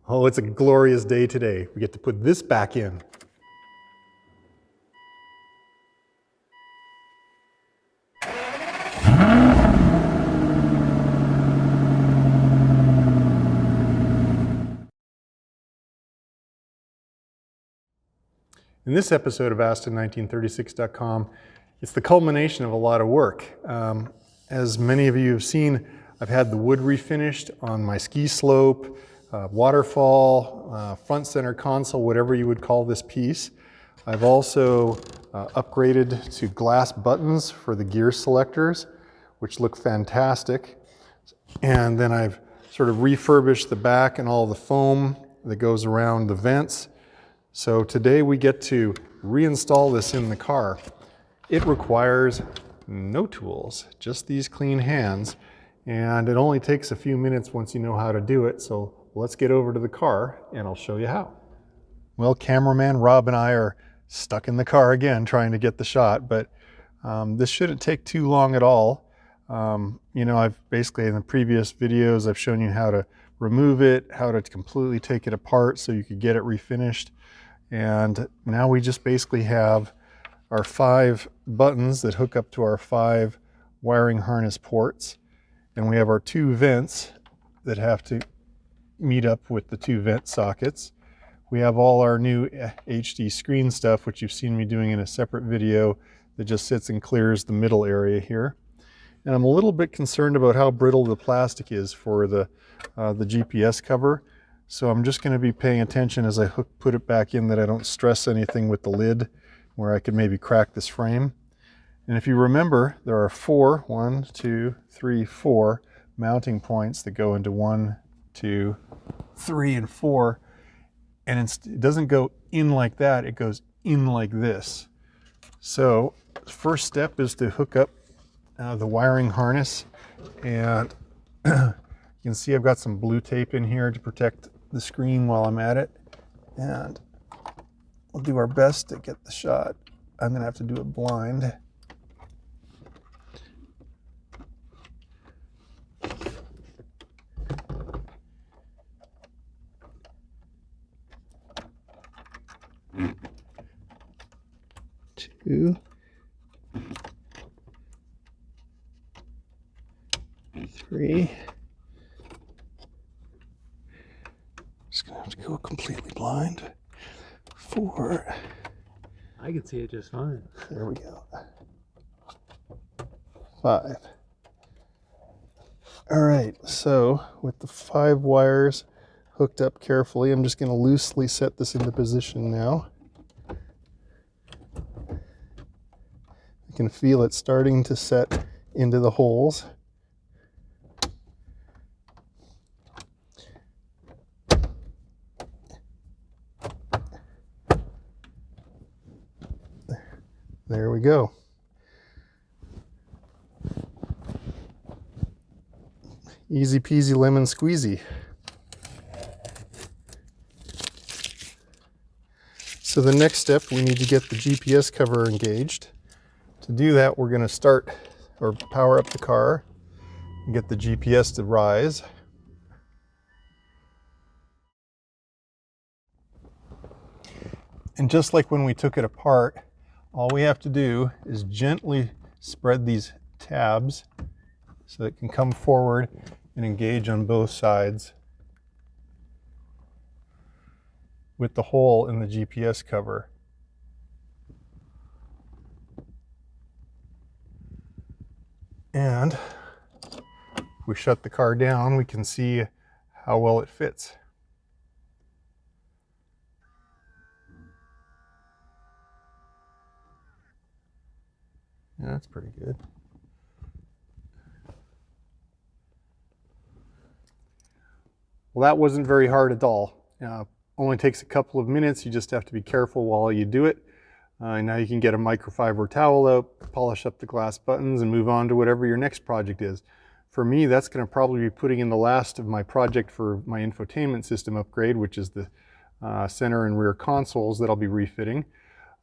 Oh, it's a glorious day today. We get to put this back in. In this episode of Aston1936.com, it's the culmination of a lot of work. As many of you have seen, I've had the wood refinished on my ski slope, waterfall, front center console, whatever you would call this piece. I've also upgraded to glass buttons for the gear selectors, which look fantastic. And then I've sort of refurbished the back and all the foam that goes around the vents. So today we get to reinstall this in the car. It requires no tools, just these clean hands. And it only takes a few minutes once you know how to do it. So let's get over to the car and I'll show you how. Well, cameraman Rob and I are stuck in the car again trying to get the shot, but this shouldn't take too long at all. You know, I've basically in the previous videos, I've shown you how to remove it, how to completely take it apart so you could get it refinished. And now we just basically have our 5 buttons that hook up to our 5 wiring harness ports. And we have our 2 vents that have to meet up with the 2 vent sockets. We have all our new HD screen stuff, which you've seen me doing in a separate video that just sits and clears the middle area here. And I'm a little bit concerned about how brittle the plastic is for the GPS cover. So I'm just going to be paying attention as I put it back in that I don't stress anything with the lid where I could maybe crack this frame. And if you remember, there are 4 mounting points that go into 1, 2, 3, and 4. And it doesn't go in like that, it goes in like this. So first step is to hook up the wiring harness. And you can see I've got some blue tape in here to protect the screen while I'm at it, and we'll do our best to get the shot. I'm gonna have to do it blind. Two, 3. Just gonna have to go completely blind. 4. I can see it just fine. There we go. 5. All right, so with the 5 wires hooked up carefully, I'm just gonna loosely set this into position now. You can feel it starting to set into the holes. There we go. Easy peasy lemon squeezy. So the next step, we need to get the GPS cover engaged. To do that, we're going to start or power up the car and get the GPS to rise. And just like when we took it apart, all we have to do is gently spread these tabs so it can come forward and engage on both sides with the hole in the GPS cover. And if we shut the car down, we can see how well it fits. Yeah, that's pretty good. Well, that wasn't very hard at all. Only takes a couple of minutes. You just have to be careful while you do it. Now you can get a microfiber towel out, polish up the glass buttons, and move on to whatever your next project is. For me, that's going to probably be putting in the last of my project for my infotainment system upgrade, which is the center and rear consoles that I'll be refitting.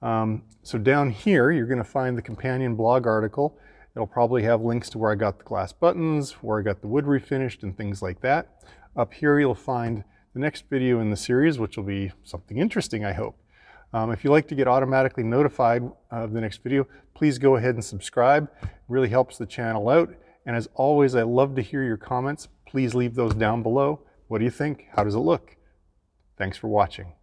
So down here, you're going to find the companion blog article. It'll probably have links to where I got the glass buttons, where I got the wood refinished, and things like that. Up here, you'll find the next video in the series, which will be something interesting, I hope. If you like to get automatically notified of the next video, please go ahead and subscribe. It really helps the channel out. And as always, I love to hear your comments. Please leave those down below. What do you think? How does it look? Thanks for watching.